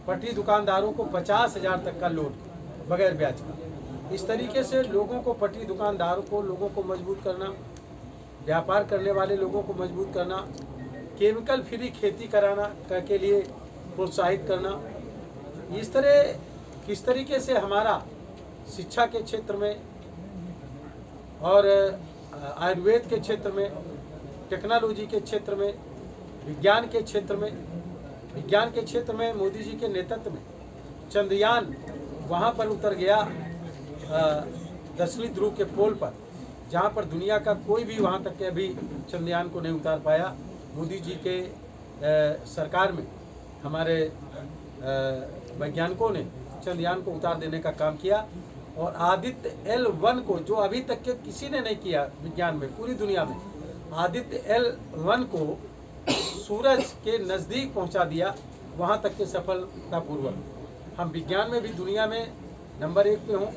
पटरी दुकानदारों को 50,000 तक का लोन बगैर ब्याज का। इस तरीके से लोगों को, पटरी दुकानदारों को, लोगों को मजबूत करना, व्यापार करने वाले लोगों को मजबूत करना, केमिकल फ्री खेती कराना के लिए प्रोत्साहित करना। इस तरह किस तरीके से हमारा शिक्षा के क्षेत्र में और आयुर्वेद के क्षेत्र में, टेक्नोलॉजी के क्षेत्र में, विज्ञान के क्षेत्र में मोदी जी के नेतृत्व में चंद्रयान वहाँ पर उतर गया 10वीं ध्रुव के पोल पर, जहाँ पर दुनिया का कोई भी वहाँ तक के अभी चंद्रयान को नहीं उतार पाया। मोदी जी के सरकार में हमारे वैज्ञानिकों ने चंद्रयान को उतार देने का काम किया और आदित्य L1 को, जो अभी तक के किसी ने नहीं किया विज्ञान में पूरी दुनिया में, आदित्य L1 को सूरज के नज़दीक पहुंचा दिया, वहां तक के सफलतापूर्वक। हम विज्ञान में भी दुनिया में नंबर 1 पे हों,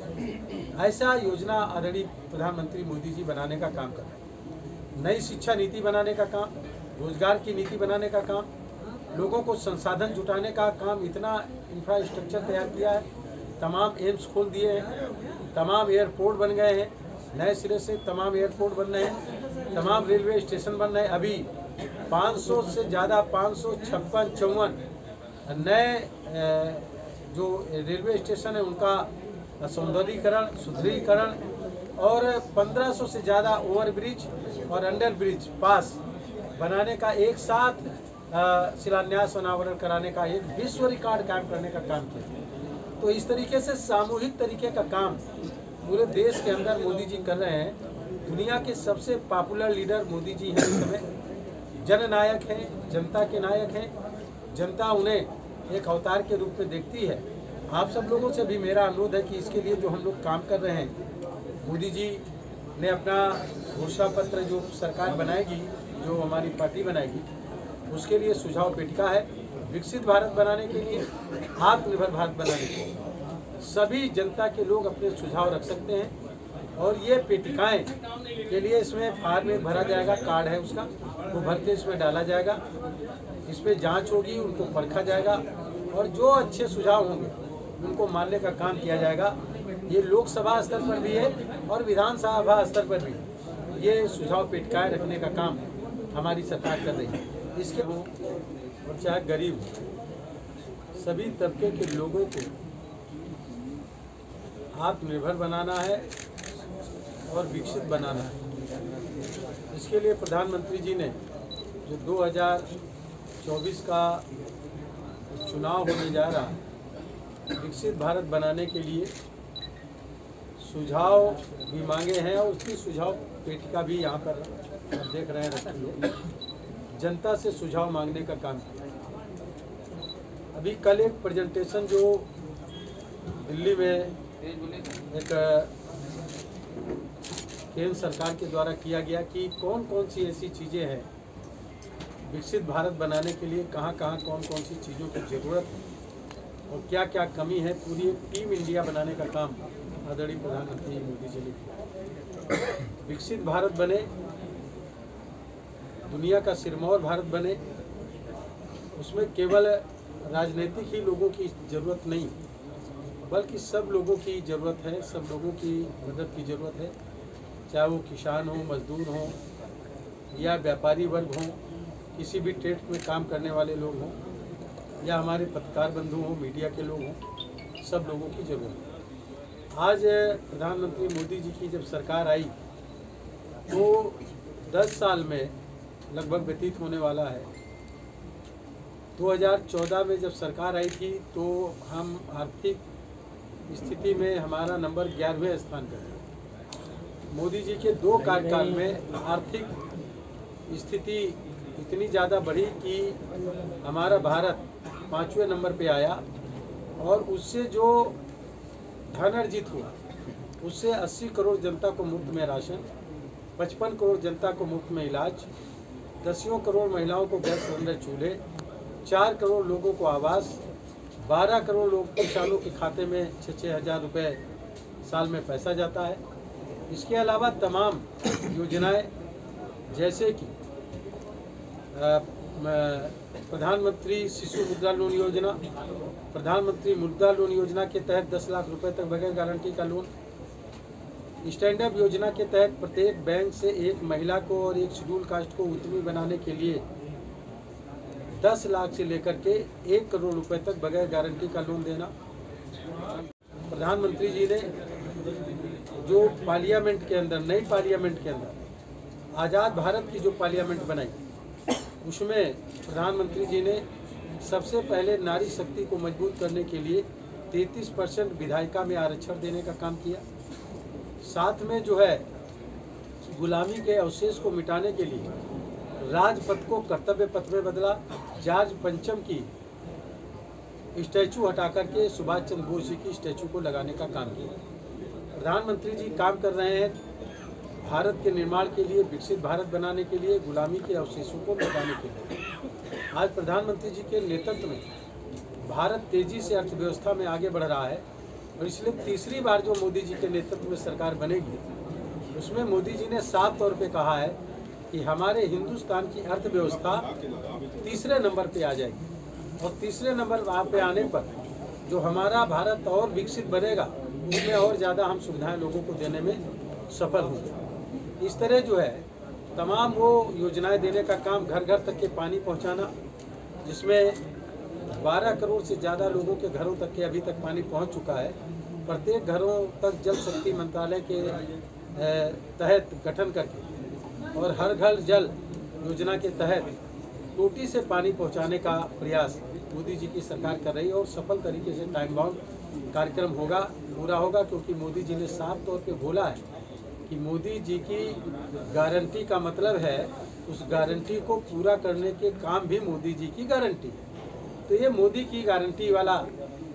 ऐसा योजना आदरणीय प्रधानमंत्री मोदी जी बनाने का काम कर रहे हैं। नई शिक्षा नीति बनाने का काम, रोजगार की नीति बनाने का काम, लोगों को संसाधन जुटाने का काम, इतना इंफ्रास्ट्रक्चर तैयार किया है, तमाम एम्स खोल दिए हैं, तमाम एयरपोर्ट बन गए हैं, नए सिरे से तमाम एयरपोर्ट बन रहे हैं, तमाम रेलवे स्टेशन बन रहे हैं। अभी 500 से ज़्यादा 556 नए जो रेलवे स्टेशन है उनका सौंदर्यीकरण, सुदृढ़ीकरण और 1500 से ज़्यादा ओवरब्रिज और अंडर ब्रिज पास बनाने का एक साथ शिलान्यास अनावरण कराने का एक विश्व रिकॉर्ड कायम करने का काम किया। तो इस तरीके से सामूहिक तरीके का काम पूरे देश के अंदर मोदी जी कर रहे हैं। दुनिया के सबसे पॉपुलर लीडर मोदी जी हैं इस समय, जननायक हैं, जनता के नायक हैं, जनता उन्हें एक अवतार के रूप में देखती है। आप सब लोगों से भी मेरा अनुरोध है कि इसके लिए जो हम लोग काम कर रहे हैं, मोदी जी ने अपना घोषणा पत्र जो सरकार बनाएगी, जो हमारी पार्टी बनाएगी, उसके लिए सुझाव पेटिका है। विकसित भारत बनाने के लिए, आत्मनिर्भर भारत बनाने के लिए सभी जनता के लोग अपने सुझाव रख सकते हैं और ये पेटिकाएं के लिए इसमें फॉर्म में भरा जाएगा, कार्ड है उसका, वो भर के इसमें डाला जाएगा, इस पर जाँच होगी, उनको परखा जाएगा और जो अच्छे सुझाव होंगे उनको मानने का काम किया जाएगा। ये लोकसभा स्तर पर भी है और विधानसभा स्तर पर भी ये सुझाव पेटिकाएं रखने का काम हमारी सरकार कर रही है। इसके वो और चाहे गरीब, सभी तबके के लोगों को आत्मनिर्भर बनाना है और विकसित बनाना है। इसके लिए प्रधानमंत्री जी ने जो 2024 का चुनाव होने जा रहा है, विकसित भारत बनाने के लिए सुझाव भी मांगे हैं और उसकी सुझाव पेटिका भी यहाँ पर देख रहे हैं रखी है। जनता से सुझाव मांगने का काम किया। अभी कल एक प्रेजेंटेशन जो दिल्ली में एक केंद्र सरकार के द्वारा किया गया कि कौन कौन सी ऐसी चीज़ें हैं विकसित भारत बनाने के लिए, कहाँ कहाँ कौन कौन सी चीज़ों की ज़रूरत है और क्या क्या कमी है, पूरी एक टीम इंडिया बनाने का काम आदरणीय प्रधानमंत्री मोदी जी ने किया। विकसित भारत बने, दुनिया का सिरमौर भारत बने, उसमें केवल राजनीतिक ही लोगों की ज़रूरत नहीं, बल्कि सब लोगों की ज़रूरत है, सब लोगों की मदद की ज़रूरत है, चाहे वो किसान हो, मजदूर हो या व्यापारी वर्ग हो, किसी भी ट्रेड में काम करने वाले लोग हों या हमारे पत्रकार बंधु हों, मीडिया के लोग हों, सब लोगों की ज़रूरत है। आज प्रधानमंत्री मोदी जी की जब सरकार आई तो 10 साल में लगभग व्यतीत होने वाला है। 2014 में जब सरकार आई थी तो हम आर्थिक स्थिति में हमारा नंबर 11वें स्थान पर है। मोदी जी के 2 कार्यकाल में आर्थिक स्थिति इतनी ज़्यादा बढ़ी कि हमारा भारत 5वें नंबर पे आया और उससे जो धन अर्जित हुआ उससे 80 करोड़ जनता को मुफ्त में राशन, 55 करोड़ जनता को मुफ्त में इलाज, 10 करोड़ महिलाओं को गैस सिलेंडर चूल्हे, 4 करोड़ लोगों को आवास, 12 करोड़ लोग किसानों के खाते में 6-6 हज़ार रुपये साल में पैसा जाता है। इसके अलावा तमाम योजनाएं जैसे कि प्रधानमंत्री शिशु मुद्रा लोन योजना, प्रधानमंत्री मुद्रा लोन योजना के तहत 10 लाख रुपए तक बगैर गारंटी का लोन, स्टैंड अप योजना के तहत प्रत्येक बैंक से एक महिला को और एक शेड्यूल कास्ट को उद्यमी बनाने के लिए 10 लाख से लेकर के 1 करोड़ रुपए तक बगैर गारंटी का लोन देना। प्रधानमंत्री जी ने जो पार्लियामेंट के अंदर, नई पार्लियामेंट के अंदर आज़ाद भारत की जो पार्लियामेंट बनाई, उसमें प्रधानमंत्री जी ने सबसे पहले नारी शक्ति को मजबूत करने के लिए 33% विधायिका में आरक्षण देने का काम किया। साथ में जो है गुलामी के अवशेष को मिटाने के लिए राजपथ को कर्तव्य पथ में बदला। जॉर्ज पंचम की स्टैचू हटा करके सुभाष चंद्र बोस जी की स्टैचू को लगाने का काम किया। प्रधानमंत्री जी काम कर रहे हैं भारत के निर्माण के लिए, विकसित भारत बनाने के लिए, गुलामी के अवशेषों को मिटाने के लिए। आज प्रधानमंत्री जी के नेतृत्व में भारत तेजी से अर्थव्यवस्था में आगे बढ़ रहा है और इसलिए तीसरी बार जो मोदी जी के नेतृत्व में सरकार बनेगी, उसमें मोदी जी ने साफ तौर पे कहा है कि हमारे हिंदुस्तान की अर्थव्यवस्था तीसरे नंबर पे आ जाएगी और तीसरे नंबर पे आने पर जो हमारा भारत और विकसित बनेगा, उसमें और ज़्यादा हम सुविधाएं लोगों को देने में सफल होंगे। इस तरह जो है तमाम वो योजनाएं देने का काम, घर घर तक के पानी पहुंचाना, जिसमें 12 करोड़ से ज़्यादा लोगों के घरों तक के अभी तक पानी पहुंच चुका है। प्रत्येक घरों तक जल शक्ति मंत्रालय के तहत गठन करके और हर घर जल योजना के तहत टोटी से पानी पहुंचाने का प्रयास मोदी जी की सरकार कर रही है और सफल तरीके से टाइम बाउंड कार्यक्रम होगा, पूरा होगा, क्योंकि मोदी जी ने साफ तौर पे बोला है कि मोदी जी की गारंटी का मतलब है उस गारंटी को पूरा करने के काम भी मोदी जी की गारंटी है। तो ये मोदी की गारंटी वाला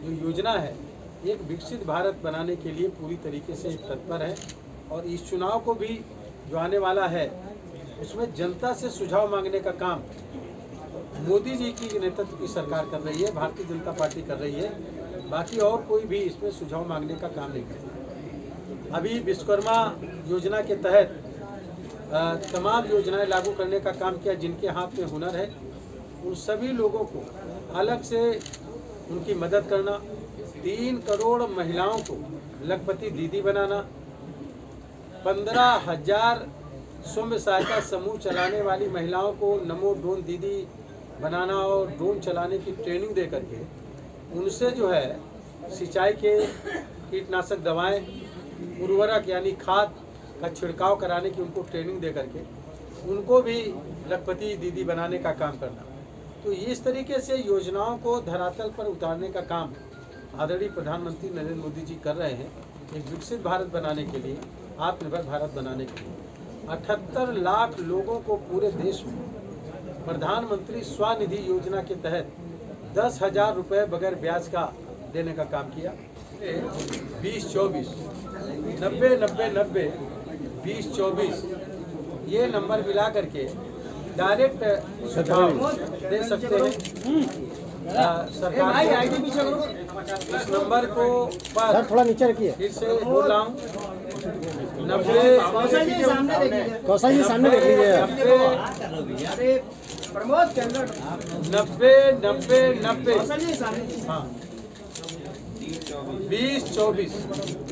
जो योजना है, एक विकसित भारत बनाने के लिए पूरी तरीके से तत्पर है और इस चुनाव को भी जो आने वाला है उसमें जनता से सुझाव मांगने का काम मोदी जी की नेतृत्व की सरकार कर रही है, भारतीय जनता पार्टी कर रही है। बाकी और कोई भी इसमें सुझाव मांगने का काम नहीं कर रहा। अभी विश्वकर्मा योजना के तहत तमाम योजनाएं लागू करने का काम किया। जिनके हाथ में हुनर है उन सभी लोगों को अलग से उनकी मदद करना, 3 करोड़ महिलाओं को लखपति दीदी बनाना, 15,000 स्वयं सहायता समूह चलाने वाली महिलाओं को नमो ड्रोन दीदी बनाना और ड्रोन चलाने की ट्रेनिंग दे करके उनसे जो है सिंचाई के कीटनाशक दवाएं, उर्वरक यानी खाद का छिड़काव कराने की उनको ट्रेनिंग दे करके उनको भी लखपति दीदी बनाने का काम करना। तो इस तरीके से योजनाओं को धरातल पर उतारने का काम आदरणीय प्रधानमंत्री नरेंद्र मोदी जी कर रहे हैं, एक विकसित भारत बनाने के लिए, आत्मनिर्भर भारत बनाने के लिए। 78 लाख लोगों को पूरे देश में प्रधानमंत्री स्वनिधि योजना के तहत 10,000 रुपये बगैर ब्याज का देने का काम किया। 2024 90 2024 ये नंबर मिला करके डायरेक्ट सुझाव दे सकते हैं सरकार। इस नंबर को पर थोड़ा नीचे रखिए, फिर से बोल रहा हूँ 90 हाँ 2024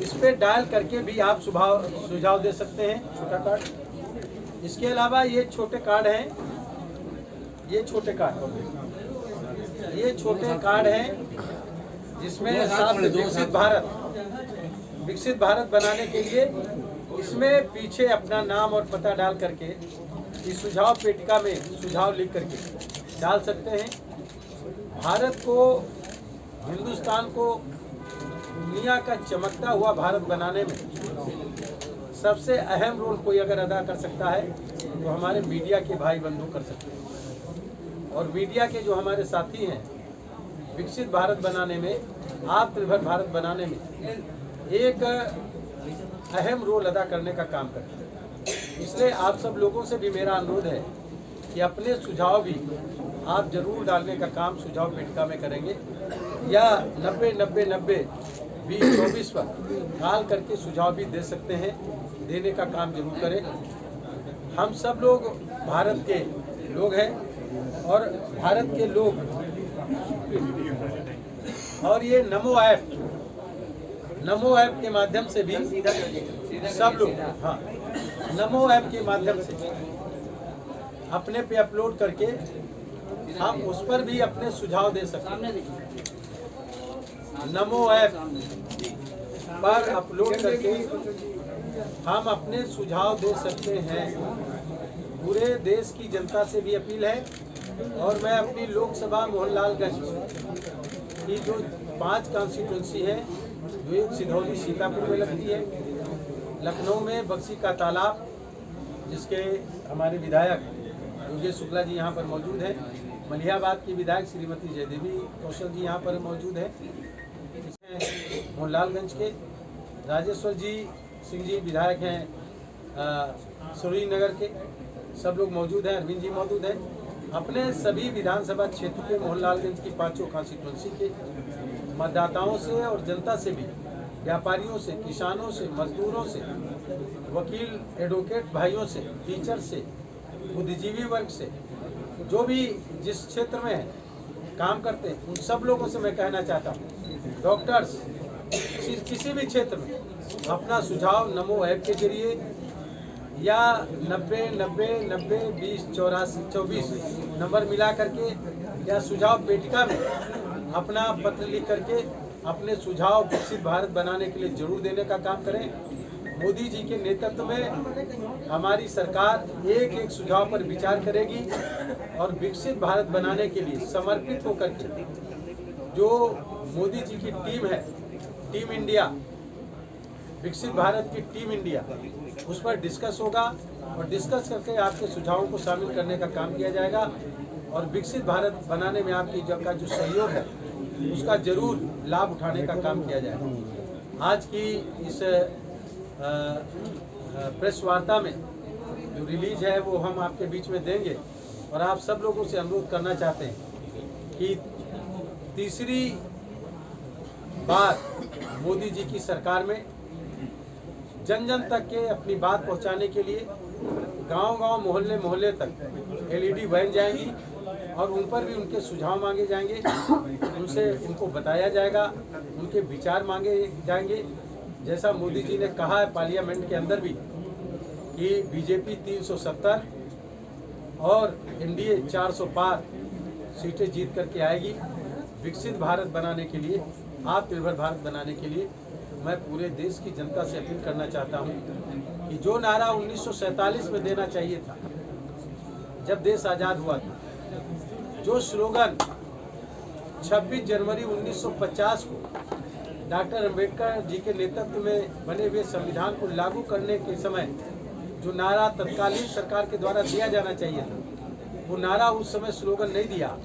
इस पे डायल करके भी आप सुझाव दे सकते हैं। छोटा कार्ड, इसके अलावा ये छोटे कार्ड हैं, ये छोटे कार्ड हैं जिसमें विकसित भारत बनाने के लिए इसमें पीछे अपना नाम और पता डाल करके इस सुझाव पेटिका में सुझाव लिख करके डाल सकते हैं। भारत को, हिंदुस्तान को दुनिया का चमकता हुआ भारत बनाने में सबसे अहम रोल कोई अगर अदा कर सकता है तो हमारे मीडिया के भाई बंधु कर सकते हैं। और मीडिया के जो हमारे साथी हैं, विकसित भारत बनाने में, आत्मनिर्भर भारत बनाने में एक अहम रोल अदा करने का काम करते हैं। इसलिए आप सब लोगों से भी मेरा अनुरोध है कि अपने सुझाव भी आप जरूर डालने का काम सुझाव पेटिका में करेंगे या 90-90-90-20-24 पर कॉल करके सुझाव भी दे सकते हैं, देने का काम जरूर करें। हम सब लोग भारत के लोग हैं, और भारत के लोग और ये नमो ऐप के माध्यम से भी सब लोग, हाँ, नमो ऐप के माध्यम से अपने पे अपलोड करके हम उस पर भी अपने सुझाव दे सकते हैं। नमो ऐप पर अपलोड करके हम अपने सुझाव दे सकते हैं। पूरे देश की जनता से भी अपील है और मैं अपनी लोकसभा मोहनलालगंज की जो 5 कॉन्स्टिट्यूंसी है, जो एक सिधौली सीतापुर में लगती है, लखनऊ में बक्सी का तालाब, जिसके हमारे विधायक योगेश शुक्ला जी यहाँ पर मौजूद हैं, मलिहाबाद की विधायक श्रीमती जयदेवी कौशल जी यहाँ पर मौजूद हैं, मोहनलालगंज के राजेश्वर जी सिंह जी विधायक हैं सुरई नगर के, सब लोग मौजूद हैं, अरविंद जी मौजूद हैं। अपने सभी विधानसभा क्षेत्र के मोहनलालगंज की 5 कॉन्स्टिट्यूंसी के मतदाताओं से और जनता से भी, व्यापारियों से, किसानों से, मजदूरों से, वकील एडवोकेट भाइयों से, टीचर से, बुद्धिजीवी वर्ग से, जो भी जिस क्षेत्र में है काम करते हैं, उन सब लोगों से मैं कहना चाहता हूँ, डॉक्टर्स किसी भी क्षेत्र में अपना सुझाव नमो ऐप के जरिए या 90-90-90-20-84 नंबर मिला करके या सुझाव पेटिका में अपना पत्र लिख करके अपने सुझाव विकसित भारत बनाने के लिए जरूर देने का काम करें। मोदी जी के नेतृत्व में हमारी सरकार एक सुझाव पर विचार करेगी और विकसित भारत बनाने के लिए समर्पित होकर के जो मोदी जी की टीम है, टीम इंडिया, विकसित भारत की टीम इंडिया, उस पर डिस्कस होगा और डिस्कस करके आपके सुझावों को शामिल करने का काम किया जाएगा और विकसित भारत बनाने में आपकी का जो सहयोग है उसका जरूर लाभ उठाने का काम किया जाएगा। आज की इस प्रेस वार्ता में जो रिलीज है वो हम आपके बीच में देंगे और आप सब लोगों से अनुरोध करना चाहते हैं कि तीसरी बार मोदी जी की सरकार में जन जन तक के अपनी बात पहुंचाने के लिए गांव-गांव, मोहल्ले-मोहल्ले तक एलईडी वैन जाएंगी और उन पर भी उनके सुझाव मांगे जाएंगे, उनसे उनको बताया जाएगा, उनके विचार मांगे जाएंगे। जैसा मोदी जी ने कहा है पार्लियामेंट के अंदर भी कि बीजेपी 370 और एनडीए 400 पार सीटें जीत करके आएगी। विकसित भारत बनाने के लिए, आत्मनिर्भर भारत बनाने के लिए मैं पूरे देश की जनता से अपील करना चाहता हूं कि जो नारा 1947 में देना चाहिए था जब देश आज़ाद हुआ था, जो स्लोगन 26 जनवरी 1950 को डॉक्टर अंबेडकर जी के नेतृत्व में बने हुए संविधान को लागू करने के समय जो नारा तत्कालीन सरकार के द्वारा दिया जाना चाहिए था, वो नारा उस समय स्लोगन नहीं दिया।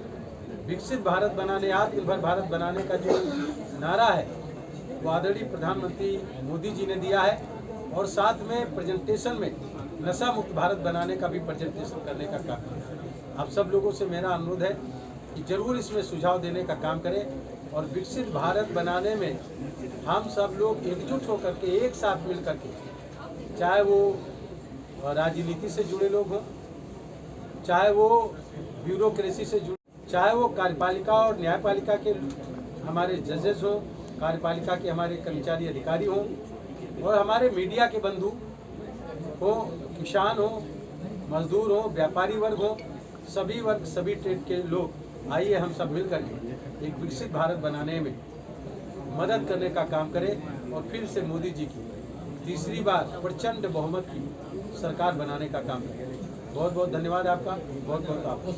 विकसित भारत बनाने, आत्मनिर्भर भारत बनाने का जो नारा है वो आदरणीय प्रधानमंत्री मोदी जी ने दिया है और साथ में प्रेजेंटेशन में नशा मुक्त भारत बनाने का भी प्रेजेंटेशन करने का काम किया। आप सब लोगों से मेरा अनुरोध है कि जरूर इसमें सुझाव देने का काम करें और विकसित भारत बनाने में हम सब लोग एकजुट होकर के एक साथ मिल करके, चाहे वो राजनीति से जुड़े लोग हों, चाहे वो ब्यूरोक्रेसी से जुड़े, चाहे वो कार्यपालिका और न्यायपालिका के हमारे जजेस हों, कार्यपालिका के हमारे कर्मचारी अधिकारी हों और हमारे मीडिया के बंधु हो, किसान हो, मजदूर हो, व्यापारी वर्ग हो, सभी वर्ग, सभी ट्रेड के लोग, आइए हम सब मिल करके एक विकसित भारत बनाने में मदद करने का काम करें और फिर से मोदी जी की तीसरी बार प्रचंड बहुमत की सरकार बनाने का काम करें। बहुत बहुत धन्यवाद आपका, बहुत बहुत आपका।